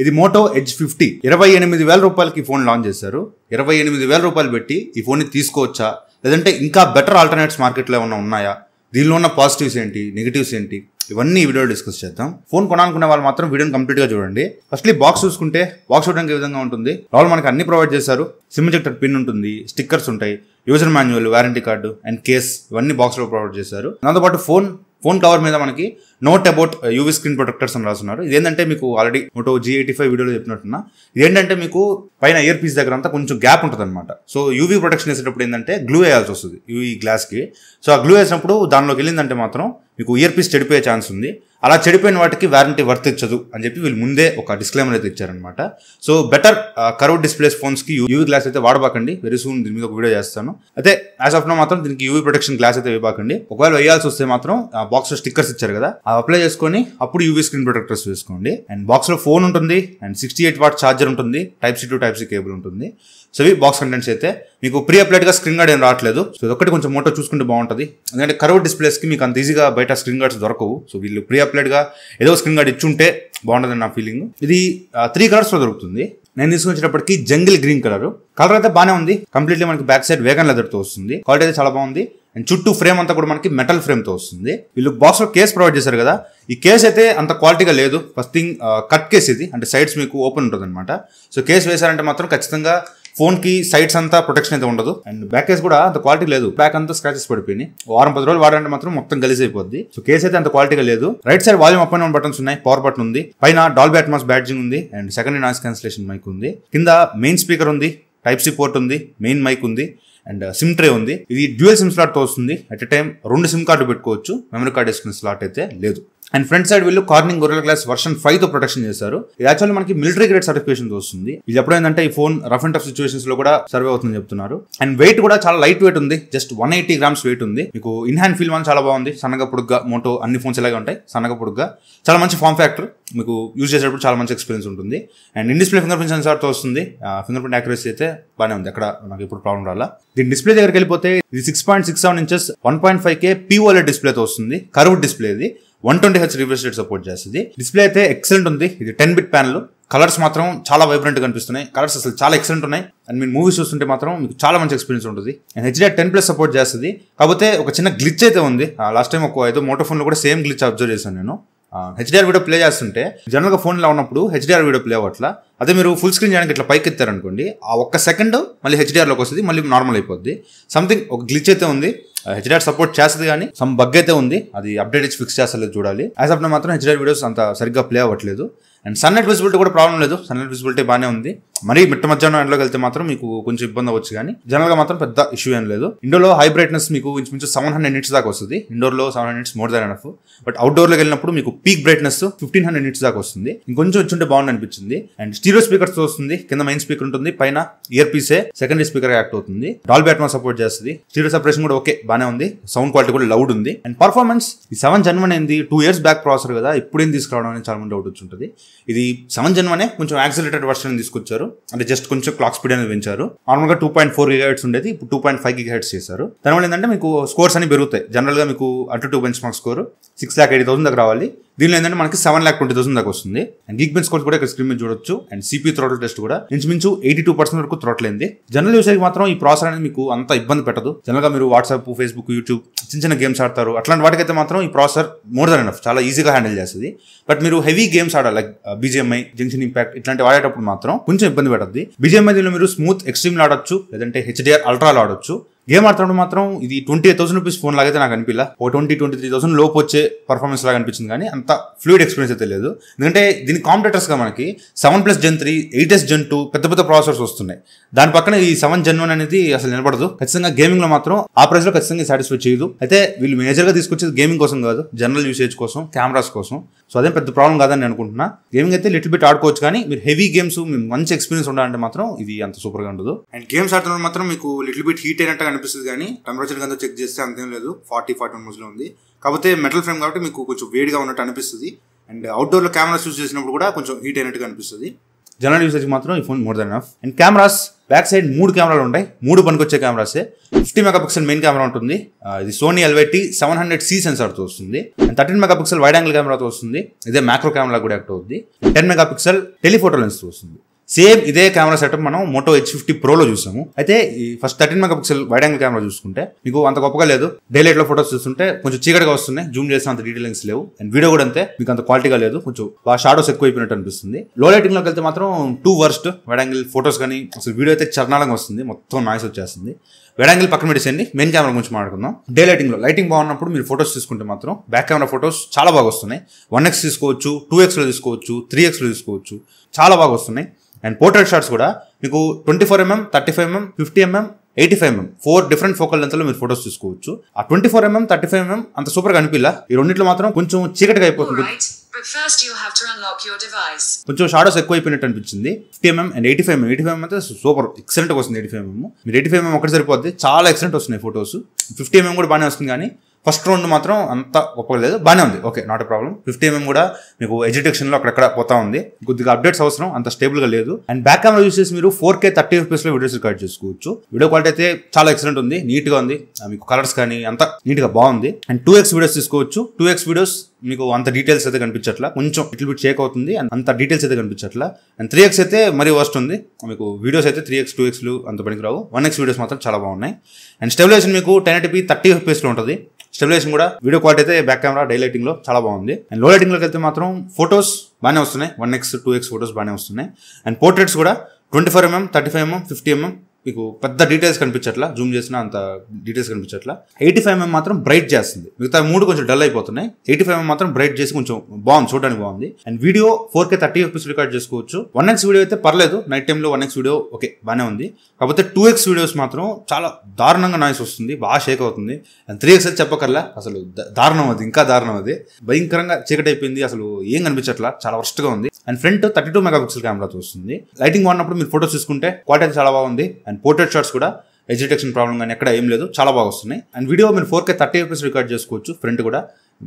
ఇది Moto edge 50 28,000 రూపాయలకి phone launch చేశారు. 28,000 రూపాయలు పెట్టి ఈ ఫోన్ ని తీసుకోవచ్చా, లేదంటే ఇంకా బెటర్ ఆల్టర్నేట్స్ మార్కెట్లో ఏమైనా ఉన్నాయా, దీనిలో ఉన్న పాజిటివ్స్ ఏంటి, నెగిటివ్స్ ఏంటి, ఇవన్నీ ఈ వీడియో డిస్కస్ చేద్దాం. ఫోన్ కొనాలనుకునే వాళ్ళు మాత్రం వీడియోని కంప్లీట్ గా చూడండి. ఫస్ట్లీ బాక్స్ చూసుకుంటే బాక్స్ చూడడానికి ఏ విధంగా ఉంటుంది. లోపల మనకి అన్ని ప్రొవైడ్ చేశారు. సిమ్ ఇంజెక్టర్ పిన్ ఉంటుంది, స్టిక్కర్స్ ఉంటాయి, user manual, warranty card and case ఇవన్నీ బాక్స్ లో ప్రొవైడ్ చేశారు. దాంతోపాటు ఫోన్ కవర్ మీద మనకి note about UV screen protectors అని రాస్తున్నారు. ఇదేంటంటే మీకు ఆల్రెడీ మోటో G85 వీడియోలో చెప్పినట్టున్నా, ఇదేంటంటే మీకు పైన ఇయర్ పీస్ దగ్గర అంతా కొంచెం గ్యాప్ ఉంటుంది అనమాట. సో యూవీ ప్రొటెక్షన్ వేసేటప్పుడు ఏంటంటే గ్లూ వేయాల్సి వస్తుంది యూవీ గ్లాస్ కి. సో ఆ గ్లూ వేసినప్పుడు దానిలోకి వెళ్ళిందంటే మాత్రం మీకు ఇయర్ పీస్ చెడిపోయే ఛాన్స్ ఉంది. అలా చెడిపోయిన వాటికి వారంటీ వర్తించదు అని చెప్పి వీళ్ళు ముందే ఒక డిస్క్లైమర్ అయితే ఇచ్చారనమాట. So better curved displays phones కి యూవీ గ్లాస్ అయితే వాడబాకండి. వెరీ సూన్ దీని మీద ఒక వీడియో చేస్తాను. అయితే యాజ్ ఆఫ్ నో మాత్రం దీనికి యూవీ ప్రొటెక్షన్ గ్లాస్ అయితే వేయబాకండి. ఒకవేళ వేయాల్సి వస్తే మాత్రం బాక్స్ లో స్టిక్కర్స్ ఇచ్చారు కదా, అవి అప్లై చేసుకొని అప్పుడు యూవీ స్క్రీన్ ప్రొటెక్టర్స్ వేసుకోండి. అండ్ బాక్స్ లో ఫోన్ ఉంటుంది అండ్ 68 వాట్ ఛార్జర్ ఉంటుంది, Type-C to Type-C కేబుల్ ఉంటుంది. సో ఇవి బాక్స్ కంటెంట్స్ అయితే. మీకు ప్రీ అప్లైడ్ గా స్క్రీన్ గార్డ్ ఏం రావట్లేదు. సో ఇదొక్కటి కొంచెం మోటో చూసుకుంటే బాగుంటుంది. ఎందుకంటే కర్వ్ డిస్ప్లేస్ కి మీకు అంత ఈజీగా బయట స్క్రీన్ గార్డ్స్ దొరకవు. సో వీళ్ళు ప్రీ అప్లైడ్ గా ఏదో స్క్రీన్ గార్డ్ ఇచ్చుంటే బాగుంటుంది నా ఫీలింగ్. ఇది 3 కలర్స్ లో దొరుకుతుంది. నేను తీసుకొచ్చినప్పటికీ జంగిల్ గ్రీన్ కలర్ అయితే బాగానే ఉంది. కంప్లీట్లీ మనకి బ్యాక్ సైడ్ వేగన్ లెదర్ తో వస్తుంది. క్వాలిటీ అయితే చాలా బాగుంది. అండ్ చుట్టూ ఫ్రేమ్ అంతా కూడా మనకి మెటల్ ఫ్రేమ్ తో వస్తుంది. వీళ్ళు బాక్స్ లో కేస్ ప్రొవైడ్ చేశారు కదా, ఈ కేస్ అయితే అంత క్వాలిటీగా లేదు. ఫస్ట్ థింగ్ కట్ కేస్ ఇది, అంటే సైడ్స్ మీకు ఓపెన్ ఉంటుంది అనమాట. సో కేస్ వేశారంటే మాత్రం ఖచ్చితంగా ఫోన్ కి సైడ్స్ అంతా ప్రొటెక్షన్ అయితే ఉండదు. అండ్ బ్యాక్ కేస్ కూడా అంత క్వాలిటీ లేదు. బ్యాక్ అంతా స్క్రాచెస్ పడిపోయినాయి. 10 రోజులు వాడాలంటే మాత్రం మొత్తం గలీజ్ అయిపోద్ది. సో కేస్ అయితే అంత క్వాలిటీగా లేదు. Right side volume up and down buttons ఉన్నాయి, పవర్ బటన్ ఉంది, పైన డాల్బీ అట్మాస్ బ్యాడ్జింగ్ ఉంది and secondary noise cancellation mic ఉంది. కింద మెయిన్ స్పీకర్ ఉంది, Type-C పోర్ట్ ఉంది, మెయిన్ మైక్ ఉంది అండ్ సిమ్ ట్రే ఉంది. ఇది డ్యూయల్ సిమ్ స్లాట్ తో వస్తుంది. At a time 2 SIM card పెట్టుకోవచ్చు. మెమరీ కార్డ్ వేసుకునే స్లాట్ అయితే లేదు. అండ్ ఫ్రంట్ సైడ్ వీళ్ళు కార్నింగ్ గొరిల్లా గ్లాస్ వర్షన్ 5 తో ప్రొటెక్షన్ చేశారు. ఇది యాక్చువల్లీ మనకి మిలిటరీ గ్రేడ్ సర్టిఫికేషన్ తో వస్తుంది. ఇది ఎప్పుడైందంటే ఈ phone rough and tough situations లో కూడా సర్వే అవుతుందని చెప్తున్నారు. అండ్ వెయిట్ కూడా చాలా లైట్ వెయిట్ ఉంది. జస్ట్ 180 గ్రామ్స్ వెయిట్ ఉంది. మీకు ఇన్ హ్యాండ్ ఫీల్ వన్ చాలా బాగుంది. సన్నగా పొడుగ్గా, మోటో అన్ని ఫోన్స్ ఇలాగే ఉంటాయి, సన్నగా పొడుగ్గా, చాలా మంచి ఫామ్ ఫ్యాక్టర్. మీకు యూజ్ చేసేటప్పుడు చాలా మంచి ఎక్స్పీరియన్స్ ఉంటుంది. And in display finger print censor తో వస్తుంది. ఫింగర్ ప్రింట్ యాక్యురసీ అయితే బాగానే ఉంది, అక్కడ నాకు ఇప్పుడు ప్రాబ్లం రాలా. దీని డిస్ప్లే దగ్గరికి వెళ్ళిపోతే ఇది 6.67 ఇంచెస్ 1.5K POLED డిస్ప్లేతో వస్తుంది. కర్వ్డ్ డిస్ప్లే ఇది. 120Hz రిఫ్రెష్ రేట్ సపోర్ట్ చేస్తుంది. డిస్ప్లే అయితే ఎక్సలెంట్ ఉంది. ఇది 10-bit ప్యానల్. కలర్స్ మాత్రం చాలా వైబ్రెంట్ గా కనిపిస్తున్నాయి. కలర్స్ అసలు చాలా ఎక్సలెంట్ ఉన్నాయి. అండ్ మీరు మూవీస్ చూస్తుంటే మాత్రం మీకు చాలా మంచి ఎక్స్పీరియన్స్ ఉంటుంది. అండ్ HDR10+ సపోర్ట్ చేస్తుంది. కాకపోతే ఒక చిన్న గ్లిచ్ అయితే ఉంది. లాస్ట్ టైం ఏదో మోటో ఫోన్ లో కూడా సేమ్ గ్లిచ్ అబ్జర్వ్ చేశాను నేను. HDR వీడియో ప్లే చేస్తుంటే జనరల్ గా ఫోన్ లో ఉన్నప్పుడు HDR వీడియో ప్లే అవ్వట్లా. అదే మీరు ఫుల్ స్క్రీన్ చేయడానికి ఇట్లా పైకి ఎత్తారనుకోండి, ఆ ఒక్క సెకండ్ మళ్ళీ HDR లోకి వస్తుంది, మళ్ళీ నార్మల్ అయిపోద్ది. సంథింగ్ ఒక గ్లిచ్ అయితే ఉంది. HDR సపోర్ట్ చేస్తుంది కానీ సమ్ బగ్ అయితే ఉంది. అది అప్డేట్ ఇచ్చి ఫిక్స్ చేస్తలేదు, చూడాలి. యాజ్ ఆఫ్ నౌ మాత్రం HDR వీడియోస్ అంత సరిగ్గా ప్లే అవ్వట్లేదు. అండ్ సన్లైట్ విజిబిలిటీ కూడా ప్రాబ్లం లేదు. సన్లైట్ విజిబిలిటీ బాగానే ఉంది. మరీ మిట్ట మధ్యాహ్నం ఎండలోకి వెళ్తే మాత్రం మీకు కొంచెం ఇబ్బంది అవ్వచ్చు, కానీ జనరల్ గా మాత్రం పెద్ద ఇష్యూ ఏం లేదు. ఇండోర్లో హై బ్రైట్నెస్ మీకు ఇంచుమించు 700 nits దాకా వస్తుంది. ఇండోర్లో 700 nits more than enough. But అవుట్డోర్లోకి వెళ్ళినప్పుడు మీకు పీక్ బ్రైట్నెస్ 1500 nits దాకా వస్తుంది. ఇంకొంచెం వచ్చుంటే బాగుంది అనిపించింది. అండ్ స్టీరియో స్పీకర్స్ తో వస్తుంది. కింద మెయిన్ స్పీకర్ ఉంటుంది, పైన ఇయర్ పీసే సెకండరీ స్పీకర్ యాక్ట్ అవుతుంది. డాల్బీ అట్మాస్ సపోర్ట్ చేస్తుంది. స్టీరియో సెపరేషన్ కూడా ఓకే, బానే ఉంది. సౌండ్ క్వాలిటీ కూడా లౌడ్ ఉంది. అండ్ పర్ఫార్మెన్స్ ఈ 7 Gen 1 ఏంది 2 years బ్యాక్ ప్రాసెసర్ కదా, ఇప్పుడేం తీసుకురావడం అనేది చాలా మంది డౌట్ వచ్చుంటుంది. ఇది 7 Gen 1 కొంచెం యాక్సిలరేటెడ్ వర్షన్ తీసుకొచ్చారు. అంటే జస్ట్ కొంచెం క్లాక్ స్పీడ్ అనేది పెంచారు. నార్మల్ గా 2.4 GHz ఉండేది, ఇప్పుడు 2.5 GHz చేశారు. దానివల్ల ఏంటంటే మీకు స్కోర్స్ అని పెరుగుతాయి. జనరల్ గా మీకు AnTuTu బెంచ్ మార్క్ స్కోర్ 6,80,000 దాకా రావాలి. దీనిలో ఏంటంటే మనకి 7,20,000 దాకా వస్తుంది. అండ్ గీక్ బెంచ్ స్కోర్స్ కూడా ఇక్కడ స్క్రీన్ మీద చూడొచ్చు. అండ్ CPU థ్రోటల్ టెస్ట్ కూడా ఇంచుమించు 82% వరకు థ్రోటల్ అయింది. జనరల్ యూసేజ్ మాత్రం ఈ ప్రాసెసర్ అనేది మీకు అంత ఇబ్బంది పెట్టదు. జనరల్ గా మీరు వాట్సాప్, ఫేస్బుక్, యూట్యూబ్ చిన్న గేమ్స్ ఆడతారు, అట్లాంటి వాటికైతే మాత్రం ఈ ప్రాసెసర్ మోర్ దాన్ ఎనఫ్, చాలా ఈజీగా హ్యాండిల్ చేస్తుంది. బట్ మీరు హెవీ గేమ్స్ ఆడాలి, లైక్ BGMI, జంక్షన్ ఇంపాక్ట్ ఇట్లాంటి వాడేటప్పుడు మాత్రం కొంచెం ఇబ్బంది పెట్టద్ది. BGMI దీనిలో మీరు స్మూత్ ఎక్స్ట్రీమ్ ఆడొచ్చు, లేదంటే HDR అల్ట్రాలో ఆడొచ్చు. గేమ్ ఆడుతున్నప్పుడు మాత్రం ఇది 28,000 రూపీస్ ఫోన్ లాగైతే నాకు అనిపించలా. 23,000 లోపు వచ్చే పర్ఫార్మెన్స్ లాగా అనిపించింది, కానీ అంత ఫ్లూయిడ్ ఎక్స్పీరియన్స్ అయితే లేదు. ఎందుకంటే దీని కాంపిటేటర్స్ గా మనకి 7+ Gen 3, 8s Gen 2 పెద్ద పెద్ద ప్రాసెసర్స్ వస్తున్నాయి. దాని పక్కన ఈ 7 Gen 1 అనేది అసలు నిలబడదు. ఖచ్చితంగా గేమింగ్ లో మాత్రం ఆ ప్రైస్ లో ఖచ్చితంగా సాటిస్ఫై చేయదు. అయితే వీళ్ళు మేజర్ గా తీసుకొచ్చేది గేమింగ్ కోసం కాదు, జనరల్ యూసేజ్ కోసం, కెమెరాస్ కోసం. సో అదేం పెద్ద ప్రాబ్లం కాదని నేను అనుకుంటున్నా. గేమింగ్ అయితే లిటిల్ బిట్ ఆడుకోవచ్చు, కానీ మీరు హెవీ గేమ్స్, మంచి ఎక్స్పీరియన్స్ ఉండాలంటే మాత్రం ఇది అంత సూపర్ గా ఉండదు. అండ్ గేమ్స్ ఆడుతున్నప్పుడు మాత్రం మీకు లిటిల్ బిట్ హీట్ అయినట్టుగా అనిపిస్తుంది, కానీ టెంపరేచర్ కింద చెక్ చేస్తే అంతేం లేదు. 40-41 లో ఉంది. కాకపోతే మెటల్ ఫ్రేమ్ కాబట్టి మీకు కొంచెం వేడిగా ఉన్నట్టు అనిపిస్తుంది. అండ్ అవుట్డోర్ లో కెమెరాస్ యూజ్ చేసినప్పుడు కూడా కొంచెం హీట్ అయినట్టుగా అనిపిస్తుంది. జనరల్ యూసేజ్ మాత్రం ఈ phone more than enough. And cameras back side 3 కెమెరాలు ఉంటాయి, 3 పనికొచ్చే కెమెరాసే. 50 మెగాపిక్సెల్ మెయిన్ కెమెరా ఉంటుంది, ఇది సోనీ LYT 700C సెన్సార్తో వస్తుంది. అండ్ 13 మెగాపిక్సెల్ వైడ్ యాంగిల్ కెమెరాతో వస్తుంది, ఇదే మ్యాక్రో కెమెరా కూడా యాక్ట్ అవుతుంది. 10 మెగాపిక్సెల్ టెలిఫోటో లెన్స్తో వస్తుంది. సేమ్ ఇదే కెమెరా సెటప్ మనం మోటో H50 Proలో చూసాము. అయితే ఈ first 13 megapixel wide angle camera చూసుకుంటే మీకు అంత గొప్పగా లేదు. డే లైట్ లో ఫోటోస్ చూస్తుంటే కొంచెం చీకటిగా వస్తున్నాయి, జూమ్ చేసిన అంత డీటెయిలింగ్స్ లేవు. అండ్ వీడియో కూడా అంతే, మీకు అంత క్వాలిటీగా లేదు, కొంచెం బాగా షాడోస్ ఎక్కువ అయిపోయినట్టు అనిపిస్తుంది. లో లైటింగ్ లోకి వెళ్తే మాత్రం 2 వర్స్ట్ వైడ్ యాంగిల్ ఫోటోస్ కానీ అసలు వీడియో అయితే చరణాలంగా వస్తుంది, మొత్తం నాయిస్ వచ్చేస్తుంది. వైడ్ యాంగిల్ పక్కన పెట్టేసేయండి, మెయిన్ కెమెరా గురించి మాట్లాడుకుందాం. డే లైటింగ్ బాగున్నప్పుడు మీరు ఫోటోస్ తీసుకుంటే మాత్రం బ్యాక్ కెమెరా ఫోటోస్ చాలా బాగా వస్తున్నాయి. 1x తీసుకోవచ్చు, 2x లో తీసుకోవచ్చు, 3x లో తీసుకోవచ్చు, చాలా బాగా వస్తున్నాయి. అండ్ పోర్ట్రేట్ షాట్స్ కూడా మీకు 24mm, 35mm, 50mm, 85mm 4 different focal లెంత్లో మీరు ఫోటోస్ తీసుకోవచ్చు. ఆ 24mm, 35mm అంత సూపర్గా అనిపిల్ల, ఈ రెండింటిలో మాత్రం కొంచెం చీకటిగా అయిపోతుంది, కొంచెం షాడోస్ ఎక్కువ అయిపోయినట్టు అనిపించింది. 50mm అండ్ 85mm అయితే సూపర్ ఎక్సలెంట్గా వస్తుంది. 85mm మీరు 85mm ఒకటి సరిపోద్ది, చాలా ఎక్సలెంట్ వస్తున్నాయి ఫోటోస్. 50mm కూడా బాగానే వస్తుంది, కానీ ఫస్ట్ రౌండ్ మాత్రం అంత గొప్పగా లేదు, బాగానే ఉంది, okay not a problem. 50mm కూడా మీకు ఎడ్యుటేషన్లో అక్కడక్కడ పోతా ఉంది, కొద్దిగా అప్డేట్స్ అవసరం, అంత స్టేబుల్గా లేదు. అండ్ బ్యాక్ కెమెరా యూస్ చేసి మీరు 4K 30 FPS లో వీడియోస్ రికార్డ్ చేసుకోవచ్చు. వీడియో క్వాలిటీ అయితే చాలా ఎక్సలెంట్ ఉంది, నీట్గా ఉంది, మీకు కలర్స్ కానీ అంతా నీట్గా బాగుంది. అండ్ 2x వీడియోస్ తీసుకోవచ్చు. 2x వీడియోస్ మీకు అంత డీటెయిల్స్ అయితే కనిపించట్లా, కొంచెం ఇట్లా బిట్ షేక్ అవుతుంది, అంత డీటెయిల్స్ అయితే కనిపించట్లా. అండ్ 3x అయితే మరీ వర్స్ట్ ఉంది, మీకు వీడియోస్ అయితే 3x 2xలు అంత పనికిరావు. 1x వీడియోస్ మాత్రం చాలా బాగున్నాయి. అండ్ స్టెబిలైజేషన్ మీకు 1080p 30 FPS లో ఉంటుంది. స్టెబిలైజేషన్ కూడా వీడియో క్వాలిటీ అయితే బ్యాక్ కెమెరా డే లైటింగ్ లో చాలా బాగుంది. అండ్ లో లైటింగ్ లోకి వెళ్తే మాత్రం ఫోటోస్ బాగానే వస్తున్నాయి, 1x 2x ఫోటోస్ బాగానే వస్తున్నాయి. అండ్ పోర్ట్రేట్స్ కూడా 24mm, 35mm, 50mm మీకు పెద్ద డీటెయిల్స్ కనిపించట్లా, జూమ్ చేసినా అంత డీటెయిల్స్ కనిపించట్లా. 85mm మాత్రం బ్రైట్ చేస్తుంది, మిగతా 3 కొంచెం డల్ అయిపోతున్నాయి. 85mm మాత్రం బ్రైట్ చేసి కొంచెం బాగుంది, చూడడానికి బాగుంది. And video 4K 30 FPS record చేసుకోవచ్చు. 1x వీడియో అయితే పర్లేదు, నైట్ టైంలో 1x వీడియో ఓకే బాగానే ఉంది. కాకపోతే 2x వీడియోస్ మాత్రం చాలా దారుణంగా నాయిస్ వస్తుంది, బాగా షేక్ అవుతుంది. అండ్ 3x అయితే చెప్పకర్లా, అసలు దారుణం, అది ఇంకా దారుణం, అది భయంకరంగా చీకటి అయిపోయింది, అసలు ఏం కనిపించట్లా, చాలా వర్స్ట్గా ఉంది. అండ్ ఫ్రంట్ 32 మెగాపిక్సెల్ కెమెరాతో వస్తుంది. లైటింగ్ వాడినప్పుడు మీరు ఫోటోస్ తీసుకుంటే క్వాలిటీ అయితే చాలా బాగుంది. అండ్ పోర్ట్రేట్ షాట్స్ కూడా ఎడ్జ్ డిటెక్షన్ ప్రాబ్లం కానీ ఎక్కడ ఏం లేదు, చాలా బాగా వస్తున్నాయి. అండ్ వీడియో మీరు 4K 30 FPS రికార్డ్ చేసుకోవచ్చు. ఫ్రంట్ కూడా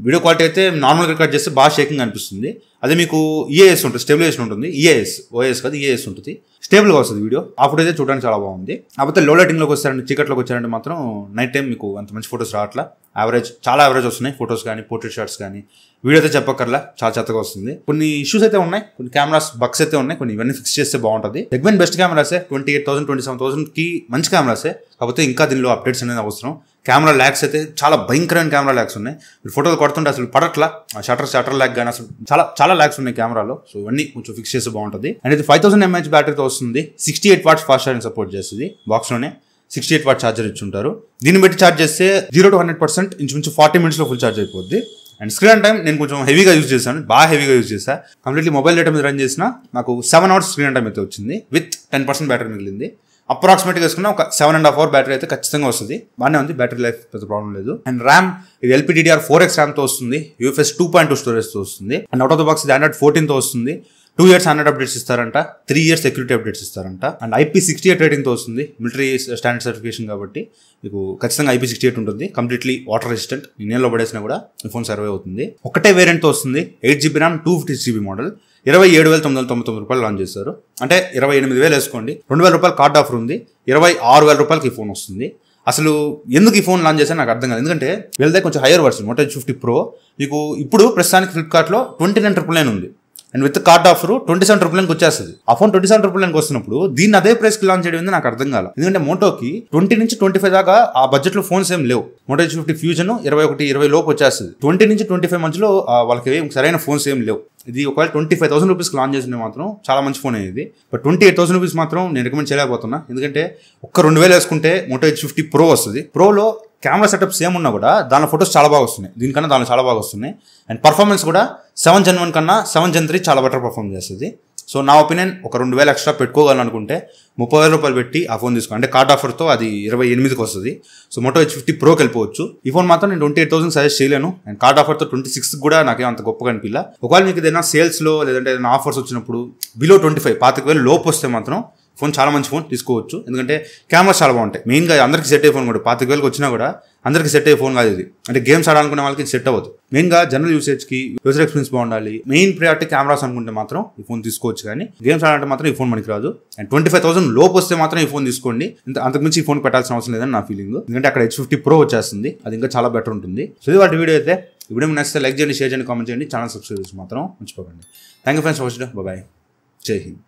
వీడియో క్వాలిటీ అయితే నార్మల్గా రికార్డ్ చేస్తే బాగా షేకింగ్ అనిపిస్తుంది. అదే మీకు EAS ఉంటుంది, స్టెబిలైజేషన్ ఉంటుంది, OS కాదు EAS ఉంటుంది, స్టేబుల్గా వస్తుంది వీడియో. ఆ ఫోటో అయితే చూడడానికి చాలా బాగుంది. కాకపోతే లో లైటింగ్లోకి వచ్చారంటే, చీకట్లోకి వచ్చారంటే మాత్రం నైట్ టైం మీకు అంత మంచి ఫోటోస్ రావట్లా, చాలా యావరేజ్ వస్తున్నాయి ఫోటోస్ కానీ పోర్ట్రేట్ షాట్స్ కానీ. వీడియో అయితే చెప్పక్కర్లా, చాలా చెత్తగా వస్తుంది. కొన్ని ఇష్యూస్ అయితే ఉన్నాయి, కొన్ని కెమెరాస్ బగ్స్ అయితే ఉన్నాయి, కొన్ని ఇవన్నీ ఫిక్స్ చేస్తే బాగుంటుంది. సెగ్మెంట్ బెస్ట్ కెమెరాసే, 28,000 27,000కి మంచి కెమెరాసే. కాకపోతే ఇంకా దీనిలో అప్డేట్స్ అనేది అవసరం. కెమెరా ల్యాగ్స్ అయితే చాలా భయంకరమైన కెమెరా ల్యాగ్స్ ఉన్నాయి, మీరు ఫోటోలు కొడుతుంటే అసలు పడట్లా, షటర్ ల్యాగ్ కానీ అసలు చాలా ల్యాగ్స్ ఉన్నాయి కెమెరాలో. సో ఇవన్నీ కొంచెం ఫిక్స్ చేస్తే బాగుంటుంది. అండ్ ఇది 5000 mAh బ్యాటరీతో వస్తుంది, 68 watts ఫాస్ట్ ఛార్జింగ్ సపోర్ట్ చేస్తుంది. బాక్స్లోనే 68 watt ఛార్జర్ ఇచ్చుంటారు. దీన్ని బట్టి ఛార్జ్ చేస్తే 0 to 100% ఇంచుమించు 40 minutes లో ఫుల్ ఛార్జ్ అయిపోద్ది. అండ్ స్క్రీన్ టైం నేను కొంచెం హెవీగా యూజ్ చేశాను, బాగా హెవీగా యూజ్ చేశాను. కంప్లీట్లీ మొబైల్ డేటా మీద రన్ చేసిన నాకు 7 hours స్క్రీన్ టైం అయితే వచ్చింది, విత్ 10% బ్యాటరీ మిగిలింది. అప్రాక్సిమేట్గా వేసుకున్న ఒక 7.5 hour బ్యాటరీ అయితే ఖచ్చితంగా వస్తుంది, బాగానే ఉంది, బ్యాటరీ లైఫ్ పెద్ద ప్రాబ్లం లేదు. అండ్ ర్యామ్ ఇది LPDDR4X ర్యామ్తో వస్తుంది, UFS 2.2 స్టోరేజ్తో వస్తుంది. And out of the box ఇది Android 14తో వస్తుంది. 2 years Android అప్డేట్స్ ఇస్తారంట, 3 years సెక్యూరిటీ అప్డేట్స్ ఇస్తారంట. అండ్ IP68 రేటింగ్తో వస్తుంది, మిలిటరీ స్టాండర్డ్ సర్టిఫికేషన్ కాబట్టి మీకు ఖచ్చితంగా IP68 ఉంటుంది. కంప్లీట్లీ వాటర్ రెసిస్టెంట్, నీళ్ళలో పడేసినా కూడా ఈ ఫోన్ సర్వే అవుతుంది. ఒకటే వేరియంట్తో వస్తుంది, 8GB RAM 256GB మోడల్. 27,999 రూపాయలు లాంచ్ చేశారు, అంటే 28,000 వేసుకోండి. 2,000 రూపాయలు కార్డ్ ఆఫర్ ఉంది, 26,000 రూపాయలకి ఈ ఫోన్ వస్తుంది. అసలు ఎందుకు ఈ ఫోన్ లాంచ్ చేశాను నాకు అర్థం కాదు, ఎందుకంటే వీళ్ళదే కొంచెం hire version Moto H50 Pro మీకు ఇప్పుడు ప్రస్తుతానికి ఫ్లిప్కార్ట్లో 29,999 ఉంది. అండ్ విత్ కార్డ్ ఆఫర్ 27,999 వచ్చేస్తుంది. ఆ ఫోన్ 27,999 వస్తున్నప్పుడు దీన్ని అదే ప్రైస్కి లాంచ్ చేయడం నాకు అర్థం కాదు, ఎందుకంటే మోటోకి 20 నుంచి 25 దాకా ఆ బడ్జెట్లో ఫోన్స్ ఏం లేవు. మోటో H50 ఫ్యూజన్ 21-20 లోపు వచ్చేస్తుంది. 20 నుంచి 25 మధ్యలో వాళ్ళకి సరైన ఫోన్స్ ఏం లేవు. ఇది ఒకవేళ 25,000 రూపీస్కి లాంచ్ చేసిన మాత్రం చాలా మంచి ఫోన్ అయ్యేది. బట్ 28,000 రూపీస్ మాత్రం నేను రికమెండ్ చేయలేకపోతున్నా, ఎందుకంటే ఒక్క 2,000 వేసుకుంటే మోటో H50 Pro వస్తుంది. ప్రోలో కెమెరా సెటప్ సేమ్ ఉన్నా కూడా దానిలో ఫొటోస్ చాలా బాగా వస్తున్నాయి, దీనికన్నా దానిలో చాలా బాగా వస్తున్నాయి. అండ్ పర్ఫార్మెన్స్ కూడా 7 Gen 1 కన్నా 7 Gen 3 చాలా బెటర్ పర్ఫార్మ్ చేస్తుంది. సో నా ఒపీనియన్ ఒక 2,000 ఎక్స్ట్రా పెట్టుకోవాలనుకుంటే 30,000 రూపాయలు పెట్టి ఆ ఫోన్ తీసుకోండి, అంటే కార్డ్ ఆఫర్తో అది 28కి వస్తుంది. సో మోటో H50 Proకి వెళ్ళిపోవచ్చు. ఈ ఫోన్ మాత్రం నేను 28,000 సజెస్ట్ చేయలేను, అండ్ కార్డ్ ఆఫర్తో 26కి కూడా నాకేం అంత గొప్పగా అనిపించలే. ఒకవేళ మీకు ఏదైనా సేల్స్లో లేదంటే ఏదైనా ఆఫర్స్ వచ్చినప్పుడు బిలో 25,000 లోపు వస్తే మాత్రం ఫోన్ చాలా మంచి ఫోన్, తీసుకోవచ్చు. ఎందుకంటే కెమెరాస్ చాలా బాగుంటాయి. మెయిన్గా అందరికి సెట్ అయ్యే ఫోన్ కూడా, 25,000 వచ్చినా కూడా అందరికి సెట్ అయ్యే ఫోన్ కాదు ఇది. అంటే గేమ్స్ ఆడాలనుకునే వాళ్ళకి సెట్ అవ్వదు. మెయిన్గా జనరల్ యూసేజ్కి యూజర్ ఎక్స్పీరియన్స్ బాగుండాలి. మెయిన్ ప్రయారిటీ కెమెరాస్ అనుకుంటే మాత్రం ఈ ఫోన్ తీసుకోవచ్చు. కానీ గేమ్స్ ఆడాలంటే మాత్రం ఈ ఫోన్ మనకి రాదు. అండ్ 25,000 లోపు వస్తే మాత్రం ఈ ఫోన్ తీసుకోండి. అంతకుమించి ఈ ఫోన్ పెట్టాల్సిన అవసరం లేదని నా ఫీలింగ్. ఎందుకంటే అక్కడ H50 Pro వచ్చేస్తుంది, అది ఇంకా చాలా బెటర్ ఉంటుంది. సో ఇది వాటి వీడియో అయితే. ఈ వీడియో నచ్చితే లైక్ చేయండి, షేర్ చేయండి, కామెంట్ చేయండి, ఛానల్ సబ్స్క్రైబ్ చేసి మాత్రం మర్చిపోకండి. Thank you friends for watching. Bye, జై హింద్.